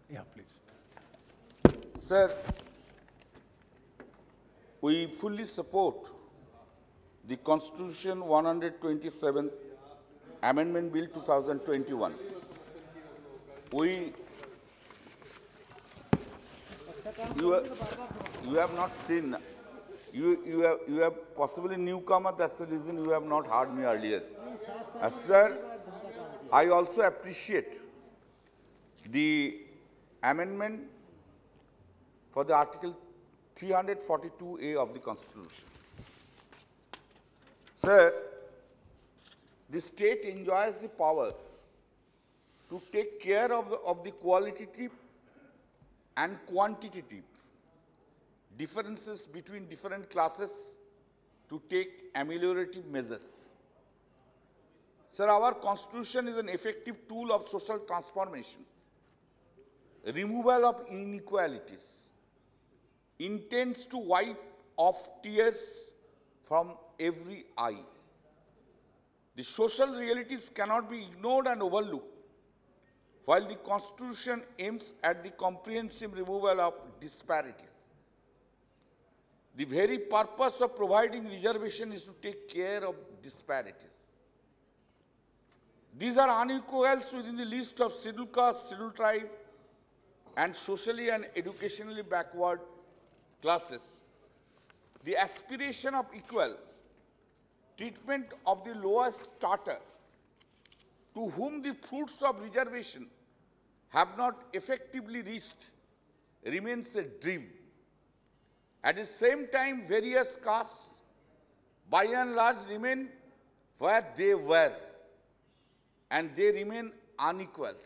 Yeah, please. Sir, we fully support the Constitution 127th Amendment Bill 2021. We, you have not seen, you have possibly newcomer, that's the reason you have not heard me earlier. Sir, I also appreciate the amendment for the Article 342A of the Constitution. Sir, the state enjoys the power to take care of the qualitative and quantitative differences between different classes to take ameliorative measures. Sir, our Constitution is an effective tool of social transformation, removal of inequalities, intends to wipe off tears from every eye. The social realities cannot be ignored and overlooked, while the Constitution aims at the comprehensive removal of disparities. The very purpose of providing reservation is to take care of disparities. These are unequals within the list of scheduled caste, scheduled tribe, and socially and educationally backward classes. The aspiration of equal treatment of the lowest starter, to whom the fruits of reservation have not effectively reached, remains a dream. At the same time, various castes, by and large, remain where they were, and they remain unequals.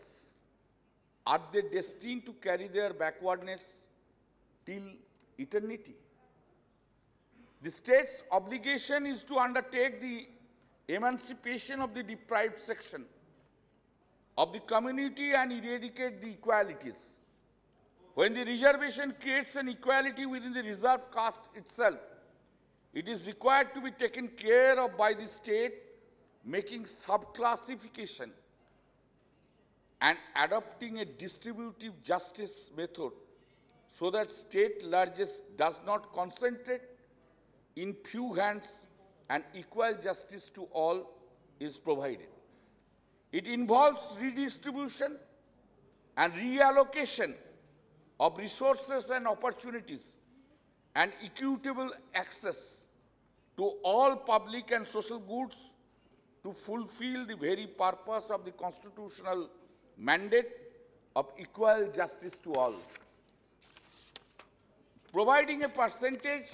Are they destined to carry their backwardness till eternity? The state's obligation is to undertake the emancipation of the deprived section of the community and eradicate the inequalities. When the reservation creates an equality within the reserved caste itself, it is required to be taken care of by the state, making subclassification and adopting a distributive justice method so that state largesse does not concentrate in few hands and equal justice to all is provided. It involves redistribution and reallocation of resources and opportunities and equitable access to all public and social goods to fulfill the very purpose of the constitutional mandate of equal justice to all. Providing a percentage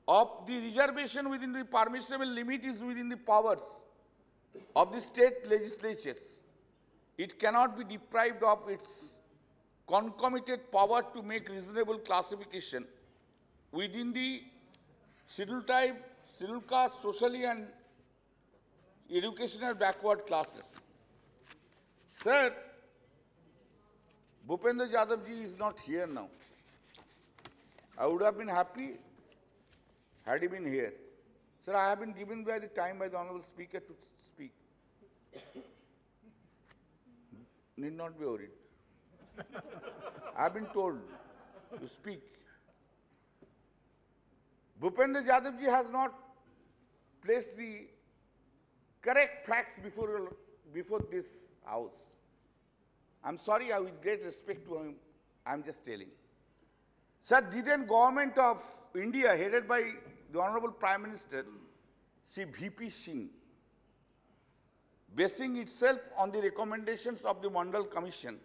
of the reservation within the permissible limit is within the powers of the state legislatures. It cannot be deprived of its concomitant power to make reasonable classification within the scheduled tribe, scheduled caste, socially and educational backward classes. Sir, Bhupendra Yadav ji is not here now. I would have been happy had he been here. Sir, I have been given by the time by the Honorable Speaker to speak. Need not be worried. I have been told to speak. Bhupendra Yadav ji has not placed the correct facts before this house. I'm sorry, with great respect to him, I'm just telling. Sir, the then government of India, headed by the Honorable Prime Minister, Sri V.P. Singh, basing itself on the recommendations of the Mandal Commission,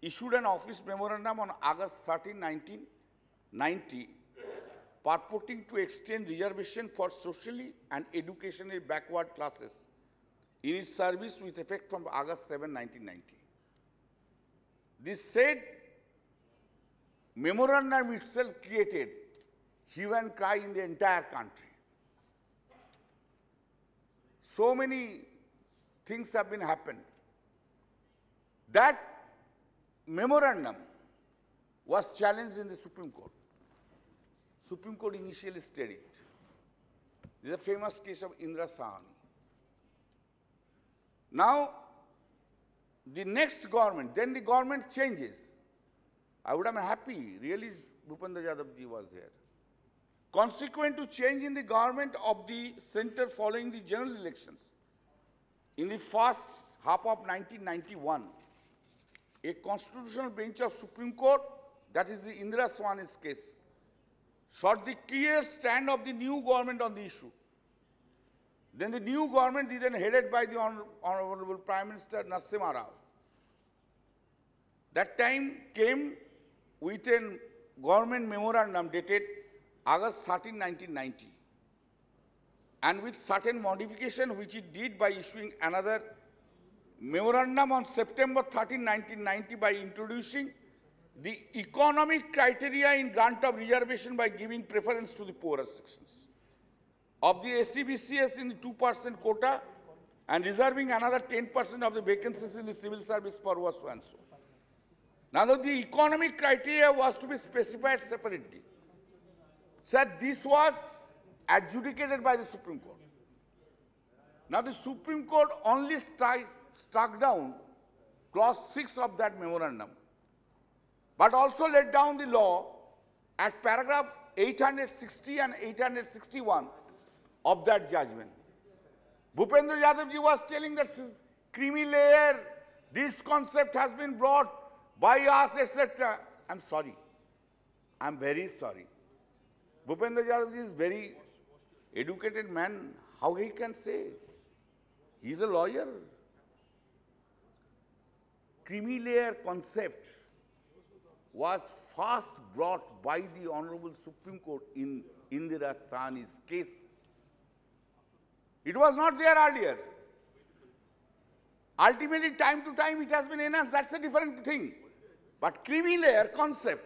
issued an office memorandum on August 13, 1990, purporting to extend reservation for socially and educationally backward classes in its service with effect from August 7, 1990. This said memorandum itself created hue and cry in the entire country. So many things have been happened. That memorandum was challenged in the Supreme Court. Supreme Court initially stayed it. This is a famous case of Indra Sahani. Now, the next government, then the government changes. I would have been happy, really, Bhupendra Yadav ji was here. Consequent to change in the government of the center following the general elections, in the first half of 1991, a constitutional bench of Supreme Court, that is the Indira Swani's case, sought the clear stand of the new government on the issue. Then the new government, then headed by the Honorable Prime Minister Narasimha Rao, that time came with a government memorandum dated August 13, 1990, and with certain modification which it did by issuing another memorandum on September 13, 1990 by introducing the economic criteria in grant of reservation by giving preference to the poorer sections of the SCBCS in the 2% quota and reserving another 10% of the vacancies in the civil service for so and so. Now, the economic criteria was to be specified separately. Sir, this was adjudicated by the Supreme Court. Now, the Supreme Court only struck down clause 6 of that memorandum, but also laid down the law at paragraph 860 and 861 of that judgment. Bhupendra Yadav ji was telling that creamy layer, this concept has been brought by us, etc. I'm sorry. I'm very sorry. Bhupendra Yadav ji is very educated man. How he can say? He's a lawyer. Creamy layer concept was first brought by the Honorable Supreme Court in Indira Swani's case. It was not there earlier. Ultimately, time to time, it has been enhanced. That's a different thing. But creamy layer concept,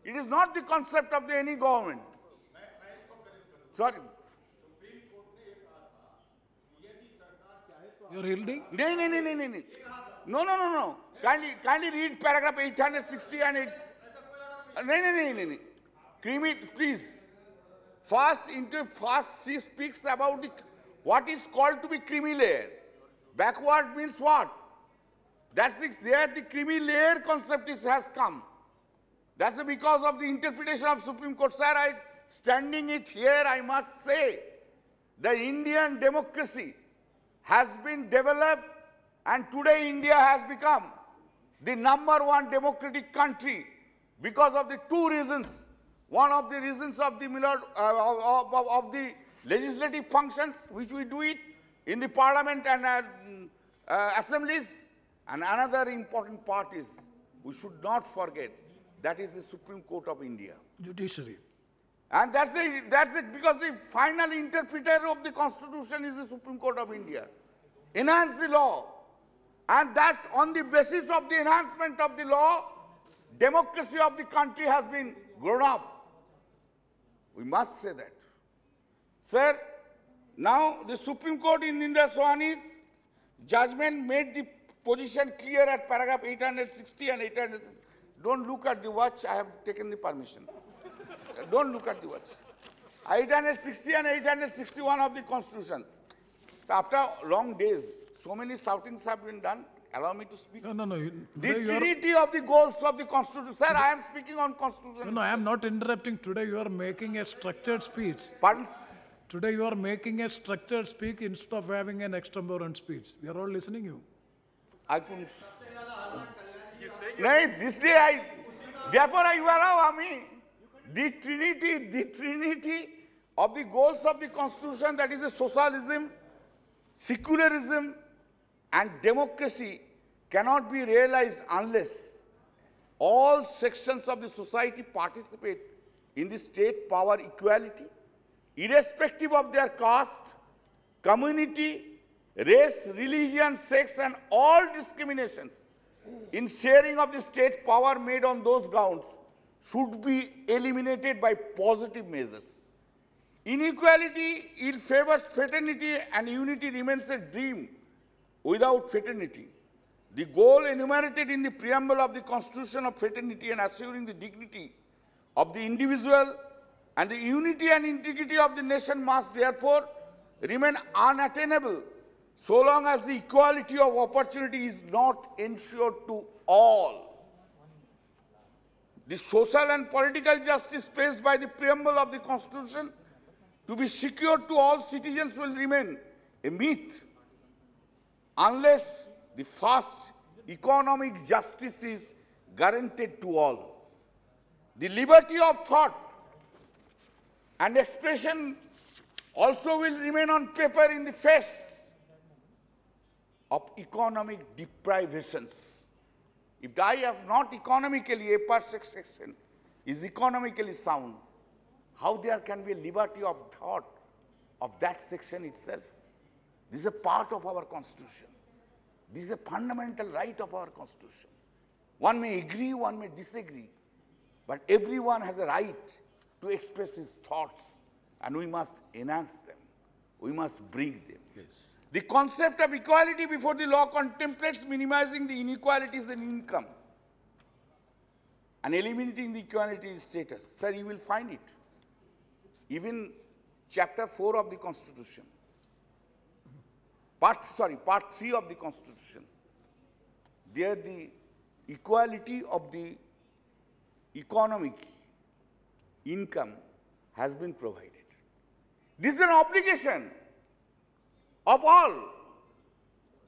it is not the concept of any government. Sorry. You are yielding? No. Kindly read paragraph 860 and it. No. Creamy, please. First, she speaks about what is called to be creamy layer. Backward means what? That's there the creamy layer concept has come. That's because of the interpretation of Supreme Court. Sir, standing it here, I must say, the Indian democracy has been developed, and today India has become the #1 democratic country because of the two reasons. One of the reasons of the legislative functions, which we do it in the parliament and assemblies, and another important part is, we should not forget, that is the Supreme Court of India. Judiciary. And that's it, because the final interpreter of the Constitution is the Supreme Court of India. Enhance the law. And that on the basis of the enhancement of the law, democracy of the country has been grown up. We must say that. Sir, now the Supreme Court in Indira Swani's judgment made the position clear at paragraph 860 and 860. Don't look at the watch, I have taken the permission. Don't look at the watch. 860 and 861 of the Constitution. So after long days, so many shoutings have been done. Allow me to speak. No. The trinity of the goals of the Constitution. Sir, I am speaking on Constitution. No, I am not interrupting. Today you are making a structured speech. Pardon? Today you are making a structured speech instead of having an extemporary speech. We are all listening you. I couldn't. No, this day therefore you allow me. The trinity of the goals of the Constitution, that is the socialism, secularism, and democracy, cannot be realized unless all sections of the society participate in the state power equality, irrespective of their caste, community, race, religion, sex, and all discriminations in sharing of the state power made on those grounds should be eliminated by positive measures. Inequality ill favors fraternity, and unity remains a dream without fraternity. The goal enumerated in the preamble of the Constitution of fraternity and assuring the dignity of the individual and the unity and integrity of the nation must therefore remain unattainable so long as the equality of opportunity is not ensured to all. The social and political justice placed by the preamble of the Constitution to be secured to all citizens will remain a myth unless the first economic justice is guaranteed to all. The liberty of thought and expression also will remain on paper in the face of economic deprivations. If I have not economically, a particular section is economically sound, how there can be a liberty of thought of that section itself? This is a part of our Constitution. This is a fundamental right of our Constitution. One may agree, one may disagree, but everyone has a right to express his thoughts, and we must enhance them. We must bring them. Yes. The concept of equality before the law contemplates minimizing the inequalities in income and eliminating the equality in status. Sir, you will find it. Even chapter 4 of the Constitution, part 3 of the Constitution, there the equality of the economic income has been provided. This is an obligation of all,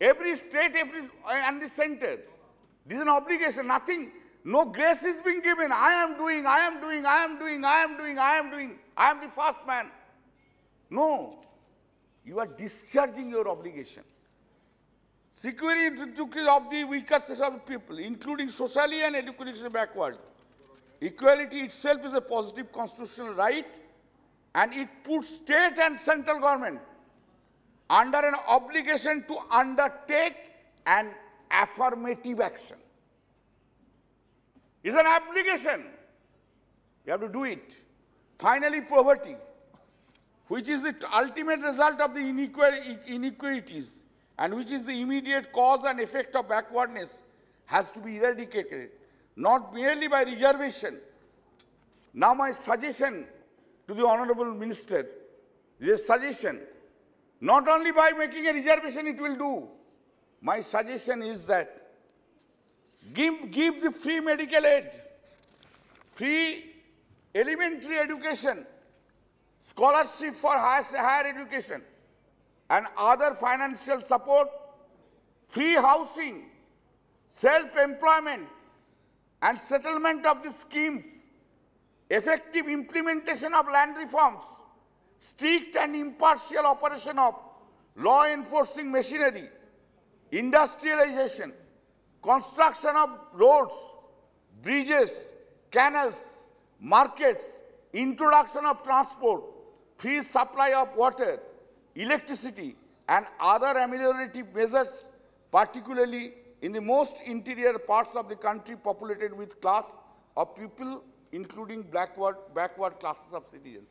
every state, and the center. This is an obligation, nothing, no grace is being given. I am doing, I am doing, I am doing, I am doing, I am doing, I am the first man. No, you are discharging your obligation. Security of the weaker section of the people, including socially and educationally backward. Equality itself is a positive constitutional right, and it puts state and central government under an obligation to undertake an affirmative action. It's an obligation. You have to do it. Finally, poverty, which is the ultimate result of the inequalities and which is the immediate cause and effect of backwardness, has to be eradicated, not merely by reservation. Now my suggestion to the Honorable Minister, this suggestion, not only by making a reservation it will do. My suggestion is that give the free medical aid, free elementary education, scholarship for higher education, and other financial support, free housing, self-employment, and settlement of the schemes, effective implementation of land reforms, strict and impartial operation of law enforcing machinery, industrialization, construction of roads, bridges, canals, markets, introduction of transport, free supply of water, electricity, and other ameliorative measures, particularly in the most interior parts of the country populated with class of people, including backward classes of citizens.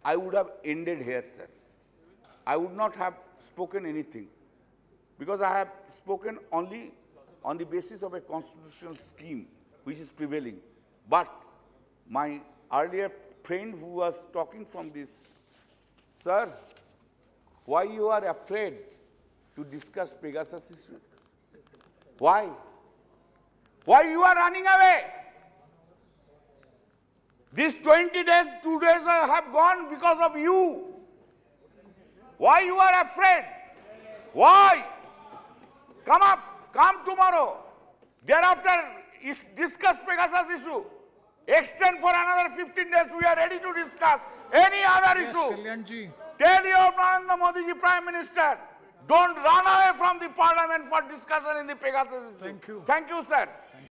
I would have ended here, sir. I would not have spoken anything, because I have spoken only on the basis of a constitutional scheme which is prevailing. But my earlier friend who was talking from this, sir, why you are afraid to discuss Pegasus issue? Why? Why you are running away? These 20 days, 2 days have gone because of you. Why you are afraid? Why? Come up, come tomorrow. Thereafter, discuss Pegasus issue. Extend for another 15 days. We are ready to discuss any other issue. Kalyanji. Tell your Narendra Modi ji, Prime Minister, don't run away from the Parliament for discussion in the Pegasus issue. Thank you. Thank you, sir.